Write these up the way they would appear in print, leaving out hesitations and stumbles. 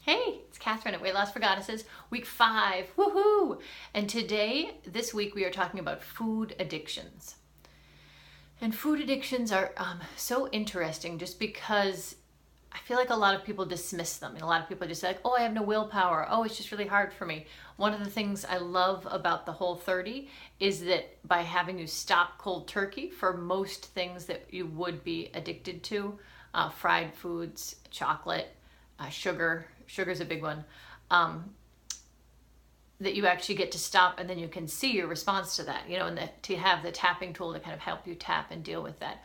Hey, it's Catherine at Weight Loss for Goddesses, week 5, woohoo! And today, this week, we are talking about food addictions. And food addictions are so interesting just because I feel like a lot of people dismiss them. And a lot of people just say, like, oh, I have no willpower. Oh, it's just really hard for me. One of the things I love about the Whole30 is that by having you stop cold turkey for most things that you would be addicted to, fried foods, chocolate, sugar's a big one, that you actually get to stop and then you can see your response to that, and to have the tapping tool to kind of help you tap and deal with that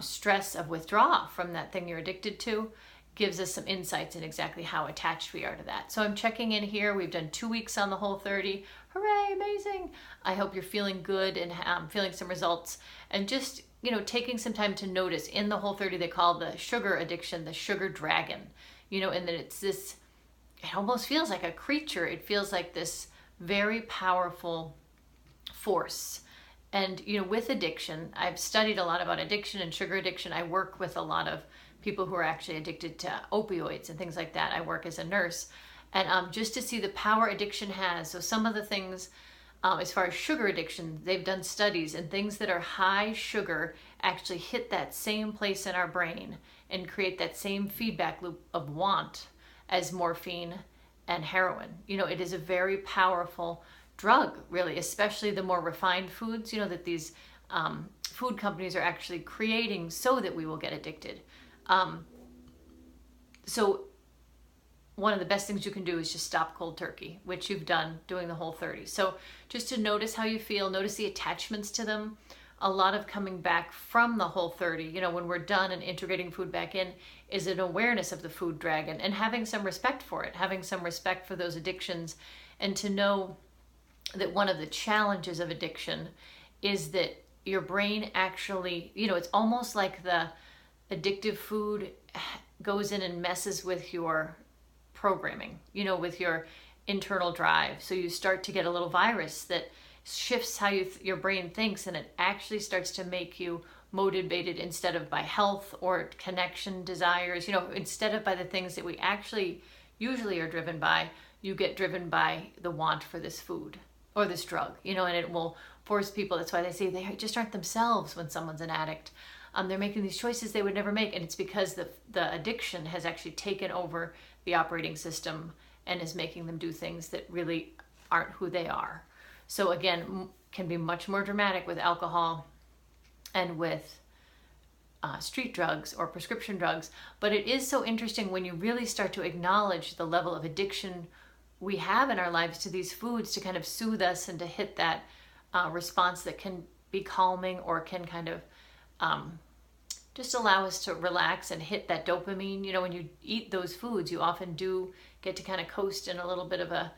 stress of withdrawal from that thing you're addicted to gives us some insights in exactly how attached we are to that. So I'm checking in here. We've done 2 weeks on the Whole30. Hooray, amazing. I hope you're feeling good and feeling some results, and just, taking some time to notice. In the Whole30, they call the sugar addiction the sugar dragon, and that it's this, it almost feels like a creature. It feels like this very powerful force. And, with addiction, I've studied a lot about addiction and sugar addiction. I work with a lot of people who are actually addicted to opioids and things like that. I work as a nurse. And just to see the power addiction has. So some of the things, as far as sugar addiction, they've done studies, and things that are high sugar actually hit that same place in our brain and create that same feedback loop of want as morphine and heroin. It is a very powerful drug, really, especially the more refined foods, that these food companies are actually creating so that we will get addicted. So one of the best things you can do is just stop cold turkey, which you've done doing the Whole30. So just to notice how you feel, notice the attachments to them. A lot of coming back from the Whole30, when we're done and integrating food back in, is an awareness of the food dragon and having some respect for it, having some respect for those addictions, and to know that one of the challenges of addiction is that your brain actually, it's almost like the addictive food goes in and messes with your programming, with your internal drive. So you start to get a little virus that shifts how your brain thinks, and it actually starts to make you motivated instead of by health or connection desires, instead of by the things that we actually usually are driven by. You get driven by the want for this food or this drug, and it will force people. That's why they say they just aren't themselves when someone's an addict. They're making these choices they would never make, and it's because the addiction has actually taken over the operating system and is making them do things that really aren't who they are. So again, can be much more dramatic with alcohol and with street drugs or prescription drugs. But it is so interesting when you really start to acknowledge the level of addiction we have in our lives to these foods, to kind of soothe us and to hit that response that can be calming or can kind of just allow us to relax and hit that dopamine. When you eat those foods, you often do get to kind of coast in a little bit of a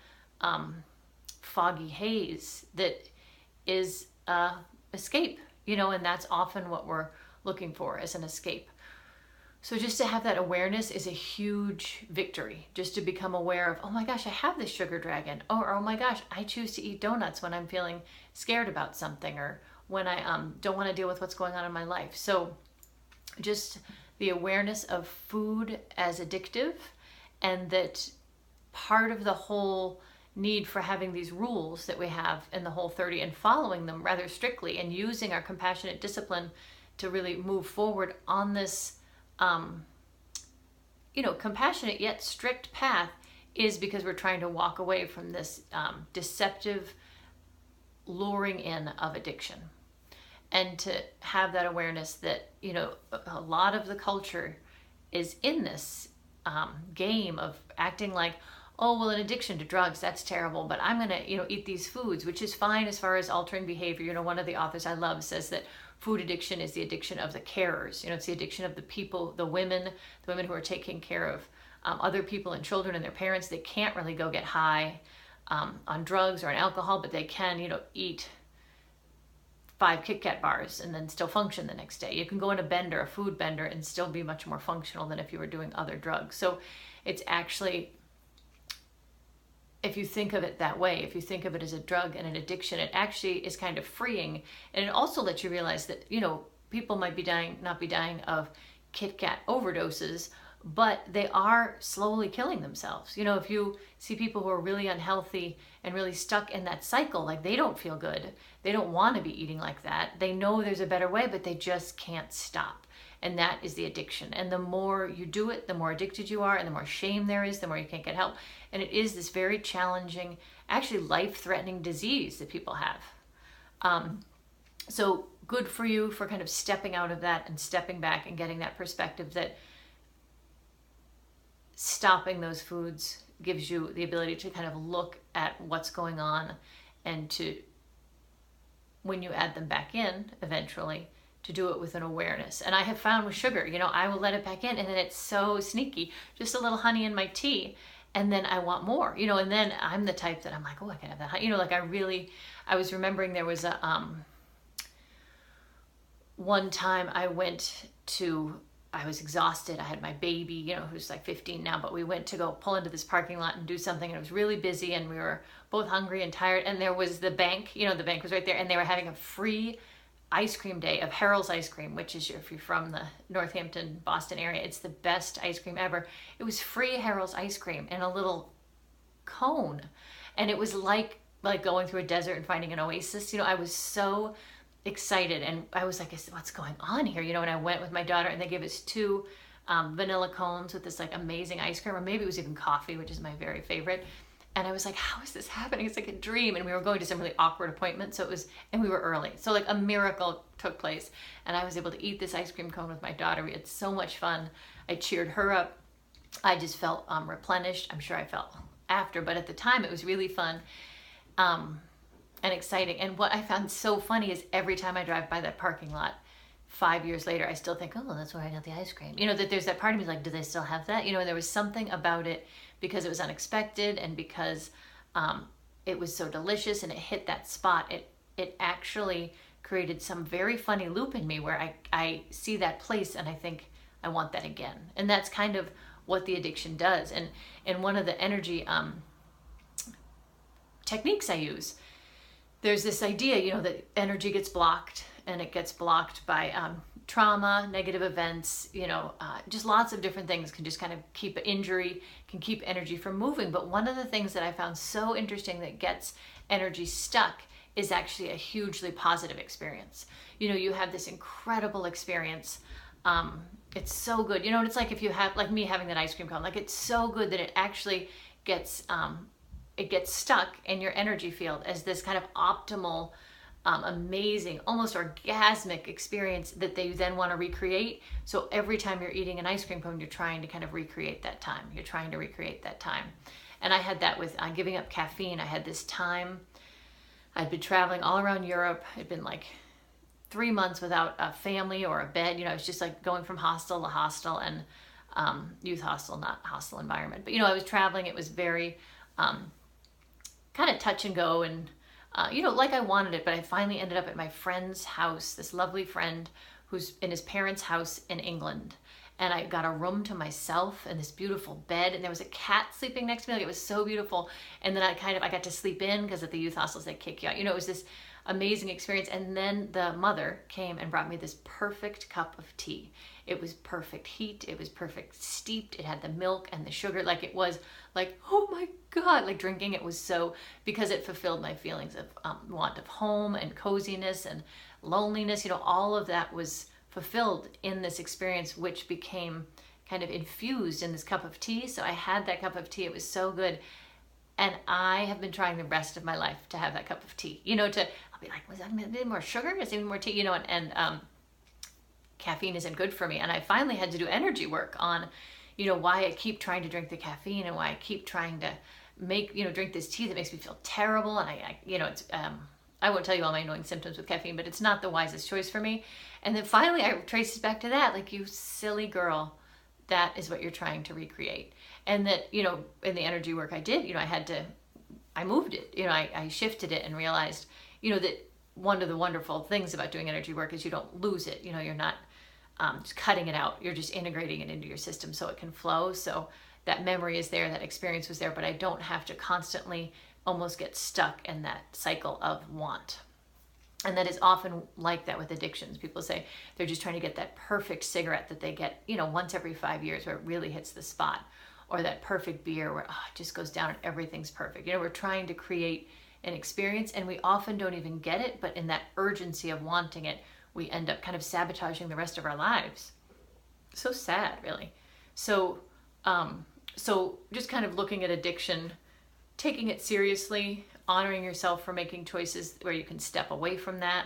foggy haze that is escape, and that's often what we're looking for, as an escape. So just to have that awareness is a huge victory, just to become aware of, oh my gosh, I have this sugar dragon, or oh my gosh, I choose to eat donuts when I'm feeling scared about something, or when I don't want to deal with what's going on in my life. So just the awareness of food as addictive, and that part of the whole need for having these rules that we have in the Whole30 and following them rather strictly and using our compassionate discipline to really move forward on this compassionate yet strict path, is because we're trying to walk away from this deceptive luring in of addiction. And to have that awareness that, a lot of the culture is in this game of acting like, oh, well, an addiction to drugs, that's terrible, but I'm going to, eat these foods, which is fine as far as altering behavior. One of the authors I love says that food addiction is the addiction of the carers. It's the addiction of the people, the women who are taking care of other people and children and their parents. They can't really go get high on drugs or on alcohol, but they can, eat 5 Kit Kat bars and then still function the next day. You can go on a food bender, and still be much more functional than if you were doing other drugs. So it's actually, if you think of it that way, if you think of it as a drug and an addiction, it actually is kind of freeing. And it also lets you realize that, people might not be dying of Kit Kat overdoses, but they are slowly killing themselves. You know, if you see people who are really unhealthy and really stuck in that cycle, like they don't feel good. They don't want to be eating like that. They know there's a better way, but they just can't stop. And that is the addiction. And the more you do it, the more addicted you are, and the more shame there is, the more you can't get help. And it is this very challenging, actually life-threatening disease that people have. So good for you for kind of stepping out of that and stepping back and getting that perspective that stopping those foods gives you the ability to kind of look at what's going on, and to, when you add them back in eventually, to do it with an awareness. And I have found with sugar, you know, I will let it back in, and then it's so sneaky, just a little honey in my tea, and then I want more, you know, and then I'm the type that I'm like, oh, I can have that honey. You know, like I was remembering there was a, one time I was exhausted. I had my baby, you know, who's like 15 now, but we went to go pull into this parking lot and do something, and it was really busy, and we were both hungry and tired, and there was the bank, you know, the bank was right there, and they were having a free ice cream day of Harold's ice cream, which is, if you're from the Northampton, Boston area, it's the best ice cream ever. It was free Harold's ice cream in a little cone, and it was like going through a desert and finding an oasis. You know, I was so excited, and I was like, what's going on here? You know, and I went with my daughter, and they gave us 2 vanilla cones with this like amazing ice cream, or maybe it was even coffee, which is my very favorite. And I was like, how is this happening? It's like a dream. And we were going to some really awkward appointment. So it was, and we were early. So like a miracle took place. And I was able to eat this ice cream cone with my daughter. We had so much fun. I cheered her up. I just felt replenished. I'm sure I felt after, but at the time it was really fun and exciting. And what I found so funny is every time I drive by that parking lot, 5 years later, I still think, oh, that's where I got the ice cream. You know, that there's that part of me like, do they still have that? You know, and there was something about it, because it was unexpected, and because it was so delicious and it hit that spot, it actually created some very funny loop in me where I see that place and I think, I want that again. And that's kind of what the addiction does. And one of the energy techniques I use, there's this idea, you know, that energy gets blocked, and it gets blocked by trauma, negative events, you know, just lots of different things can just kind of keep injury, can keep energy from moving. But one of the things that I found so interesting that gets energy stuck is actually a hugely positive experience. You know, you have this incredible experience. It's so good. You know, and it's like if you have, like me having that ice cream cone, like it's so good that it actually gets, it gets stuck in your energy field as this kind of optimal, amazing, almost orgasmic experience that they then want to recreate. So every time you're eating an ice cream cone, you're trying to kind of recreate that time. You're trying to recreate that time. And I had that with giving up caffeine. I had this time, I'd been traveling all around Europe. It'd been like 3 months without a family or a bed. You know, I was just like going from hostel to hostel, and youth hostel, not hostel environment. But, you know, I was traveling. It was very kind of touch and go, and you know, like I wanted it, but I finally ended up at my friend's house, this lovely friend who's in his parents' house in England. And I got a room to myself and this beautiful bed, and there was a cat sleeping next to me. Like, it was so beautiful. And then I got to sleep in, because at the youth hostels they kick you out. You know, it was this amazing experience. And then the mother came and brought me this perfect cup of tea. It was perfect heat. It was perfect steeped. It had the milk and the sugar. Like, it was like, oh my God, like drinking it was so, because it fulfilled my feelings of want of home and coziness and loneliness. You know, all of that was fulfilled in this experience, which became kind of infused in this cup of tea. So I had that cup of tea. It was so good. And I have been trying the rest of my life to have that cup of tea, you know, I'll be like, was that a bit more sugar? Is there more tea? You know, and caffeine isn't good for me. And I finally had to do energy work on, you know, why I keep trying to drink the caffeine, and why I keep trying to make, you know, drink this tea that makes me feel terrible. And I you know, it's, I won't tell you all my annoying symptoms with caffeine, but it's not the wisest choice for me. And then finally I traced it back to that, like, you silly girl, that is what you're trying to recreate. And that, you know, in the energy work I did, you know, I moved it, you know, I shifted it, and realized, you know, that one of the wonderful things about doing energy work is you don't lose it. You know, you're not just cutting it out. You're just integrating it into your system so it can flow. So that memory is there, that experience was there, but I don't have to constantly almost get stuck in that cycle of want. And that is often like that with addictions. People say they're just trying to get that perfect cigarette that they get, once every 5 years where it really hits the spot, or that perfect beer where it just goes down and everything's perfect. We're trying to create an experience, and we often don't even get it, but in that urgency of wanting it, we end up kind of sabotaging the rest of our lives. So sad, really. So just kind of looking at addiction, taking it seriously, honoring yourself for making choices where you can step away from that.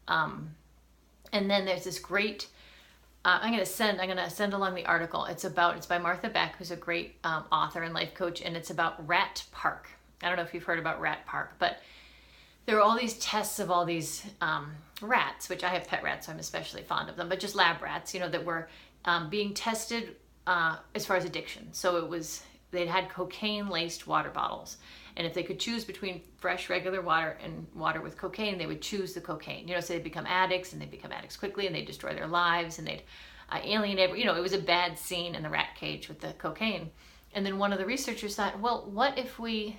And then there's this great, I'm going to send along the article. It's by Martha Beck, who's a great author and life coach, and it's about Rat Park. I don't know if you've heard about Rat Park, but there are all these tests of all these rats, which I have pet rats, so I'm especially fond of them, but just lab rats, that were being tested as far as addiction. So they'd had cocaine-laced water bottles. And if they could choose between fresh, regular water and water with cocaine, they would choose the cocaine. So they'd become addicts, and they'd become addicts quickly, and they'd destroy their lives, and they'd alienate. It was a bad scene in the rat cage with the cocaine. And then one of the researchers thought, well, what if we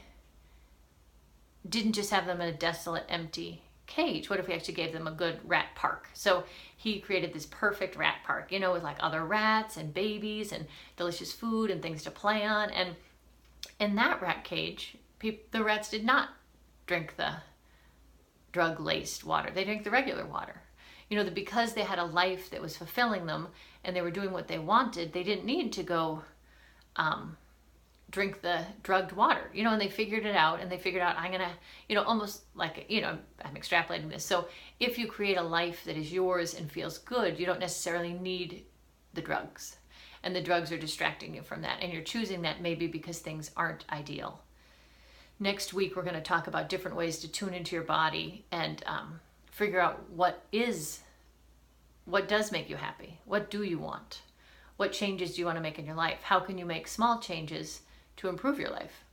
didn't just have them in a desolate, empty cage? What if we actually gave them a good rat park? So he created this perfect rat park, with like other rats and babies and delicious food and things to play on. And in that rat cage, the rats did not drink the drug-laced water. They drank the regular water. Because they had a life that was fulfilling them and they were doing what they wanted, they didn't need to go drink the drugged water, and they figured it out, and they figured out, I'm gonna, almost like, I'm extrapolating this. So if you create a life that is yours and feels good, you don't necessarily need the drugs, and the drugs are distracting you from that, and you're choosing that maybe because things aren't ideal. Next week, we're going to talk about different ways to tune into your body and figure out what does make you happy. What do you want? What changes do you want to make in your life? How can you make small changes to improve your life?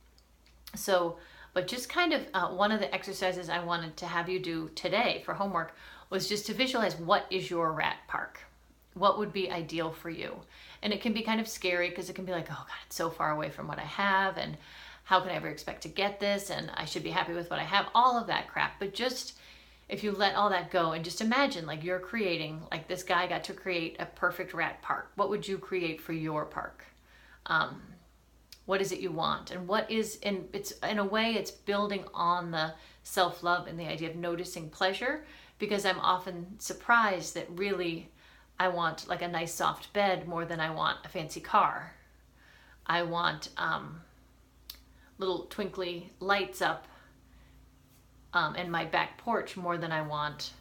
So, but just kind of one of the exercises I wanted to have you do today for homework was just to visualize, what is your rat park? What would be ideal for you? And it can be kind of scary because it can be like, oh God, it's so far away from what I have, and how can I ever expect to get this? And I should be happy with what I have, all of that crap. But just, if you let all that go and just imagine like you're creating, like this guy got to create a perfect rat park. What would you create for your park? What is it you want? And it's in a way, it's building on the self-love and the idea of noticing pleasure, because I'm often surprised that really I want like a nice soft bed more than I want a fancy car. I want little twinkly lights up in my back porch more than I want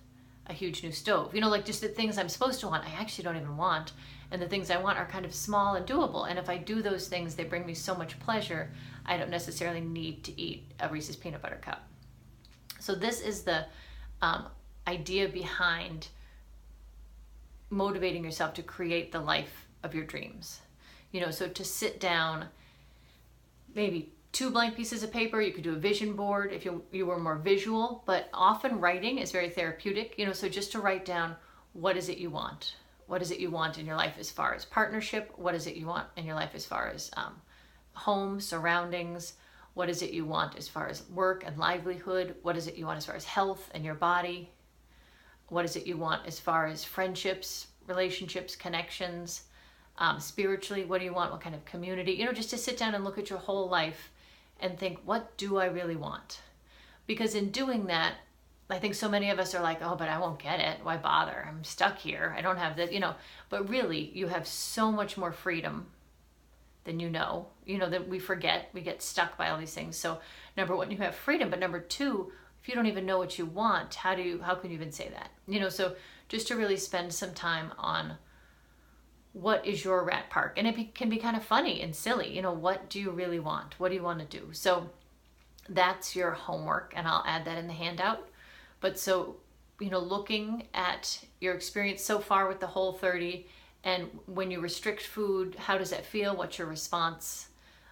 a huge new stove. Like just the things I'm supposed to want, I actually don't even want. And the things I want are kind of small and doable. And if I do those things, they bring me so much pleasure, I don't necessarily need to eat a Reese's peanut butter cup. So this is the idea behind motivating yourself to create the life of your dreams. So to sit down, maybe 2 blank pieces of paper. You could do a vision board if you were more visual, but often writing is very therapeutic. So just to write down, what is it you want? What is it you want in your life as far as partnership? What is it you want in your life as far as home, surroundings? What is it you want as far as work and livelihood? What is it you want as far as health and your body? What is it you want as far as friendships, relationships, connections? Spiritually, what do you want? What kind of community? Just to sit down and look at your whole life and think, what do I really want? Because in doing that, I think so many of us are like, oh, but I won't get it. Why bother? I'm stuck here. I don't have that, But really, you have so much more freedom than that we forget. We get stuck by all these things. So number one, you have freedom. But number two, if you don't even know what you want, how can you even say that? So just to really spend some time on what is your rat park. And it can be kind of funny and silly. What do you really want? What do you want to do? So that's your homework, and I'll add that in the handout. But so, looking at your experience so far with the Whole30, and when you restrict food, how does that feel? What's your response?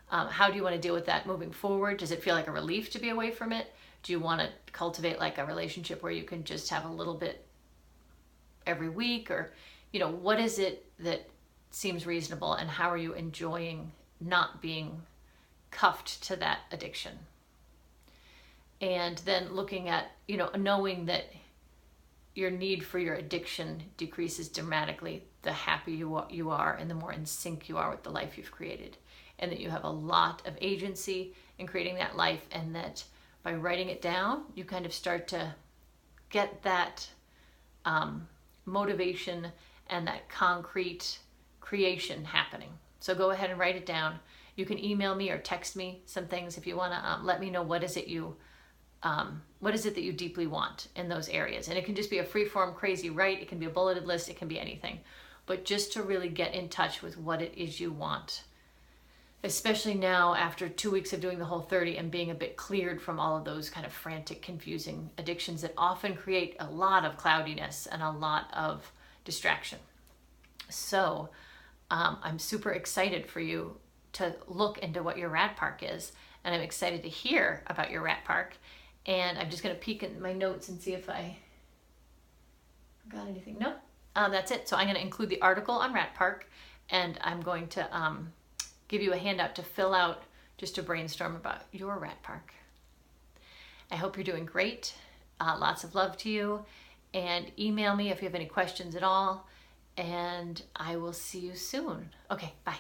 How do you want to deal with that moving forward? Does it feel like a relief to be away from it? Do you want to cultivate like a relationship where you can just have a little bit every week? Or, what is it that seems reasonable, and how are you enjoying not being cuffed to that addiction? And then looking at, knowing that your need for your addiction decreases dramatically the happier you are and the more in sync you are with the life you've created. And that you have a lot of agency in creating that life, and that by writing it down, you kind of start to get that motivation and that concrete creation happening. So go ahead and write it down. You can email me or text me some things if you want to let me know what is it that you deeply want in those areas. And it can just be a free-form crazy write. It can be a bulleted list. It can be anything. But just to really get in touch with what it is you want. Especially now after 2 weeks of doing the Whole30 and being a bit cleared from all of those kind of frantic, confusing addictions that often create a lot of cloudiness and a lot of distraction. So I'm super excited for you to look into what your rat park is, and I'm excited to hear about your rat park. And I'm just going to peek in my notes and see if I forgot anything. No, that's it. So I'm going to include the article on rat park, and I'm going to give you a handout to fill out just to brainstorm about your rat park. I hope you're doing great. Lots of love to you, and email me if you have any questions at all, and I will see you soon. Okay, bye.